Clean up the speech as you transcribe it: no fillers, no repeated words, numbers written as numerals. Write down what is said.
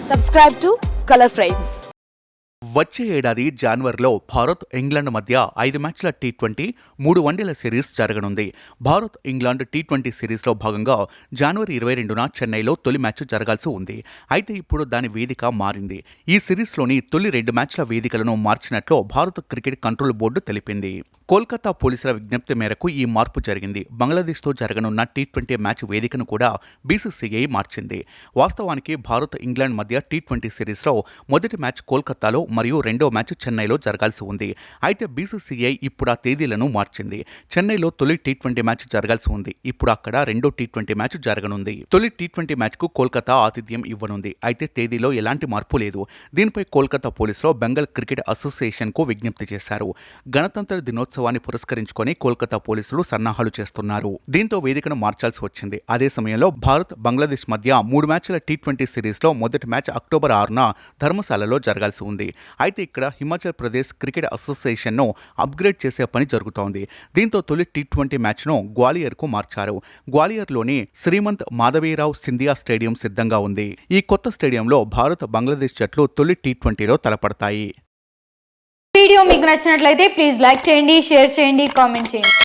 Subscribe to Color Frames. వచ్చే ఏడాది జనవరిలో భారత్ ఇంగ్లాండ్ మధ్య 5 మ్యాచ్ల టీ20 3 వన్డేల సిరీస్ జరగనుంది. భారత్ ఇంగ్లాండ్ టీ20 సిరీస్లో భాగంగా జనవరి 22న చెన్నైలో తొలి మ్యాచ్ జరగాల్సి ఉంది. అయితే ఇప్పుడు దాని వేదిక మారింది. ఈ సిరీస్లోని తొలి 2 మ్యాచ్ల వేదికలను మార్చినట్లు భారత క్రికెట్ కంట్రోల్ బోర్డు తెలిపింది. కోల్కతా పోలీసుల విజ్ఞప్తి మేరకు ఈ మార్పు జరిగింది. బంగ్లాదేశ్తో జరగనున్న టీ20 మ్యాచ్ వేదికను కూడా బీసీసీఐ మార్చింది. వాస్తవానికి భారత్ ఇంగ్లాండ్ మధ్య టీ20 సిరీస్లో మొదటి మ్యాచ్ కోల్కతాలో మరియు రెండో మ్యాచ్ చెన్నైలో జరగాల్సి ఉంది. అయితే బీసీసీఐ ఇప్పుడు ఆ తేదీలను మార్చింది. చెన్నైలో తొలి టీ20 మ్యాచ్ జరగాల్సి ఉంది. ఇప్పుడు అక్కడ రెండో టీ20 మ్యాచ్ జరగనుంది. తొలి టీ20 మ్యాచ్కు కోల్కతా ఆతిథ్యం ఇవ్వనుంది. అయితే తేదీలో ఎలాంటి మార్పు లేదు. దీనిపై కోల్కతా పోలీసులు బెంగాల్ క్రికెట్ అసోసియేషన్కు విజ్ఞప్తి చేశారు. గణతంత్ర దినోత్సవాన్ని పురస్కరించుకొని కోల్కతా పోలీసులు సన్నాహాలు చేస్తున్నారు. దీంతో వేదికను మార్చాల్సి వచ్చింది. అదే సమయంలో భారత్ బంగ్లాదేశ్ మధ్య 3 మ్యాచ్ల టీ20 సిరీస్లో మొదటి మ్యాచ్ అక్టోబర్ 6న ధర్మశాలలో జరగాల్సి ఉంది. అయితే ఇక్కడ హిమాచల్ ప్రదేశ్ క్రికెట్ అసోసియేషన్ను అప్గ్రేడ్ చేసే పని జరుగుతోంది. దీంతో తొలి టీ20 మ్యాచ్ను గ్వాలియర్కు మార్చారు. గ్వాలియర్లోని శ్రీమంత్ మాధవీరావు సింధియా స్టేడియం సిద్ధంగా ఉంది. ఈ కొత్త స్టేడియంలో భారత్ బంగ్లాదేశ్ జట్లు తొలి టీ20లో తలపడతాయి. వీడియో మీకు నచ్చినట్లయితే ప్లీజ్ లైక్ చేయండి, షేర్ చేయండి, కామెంట్ చేయండి.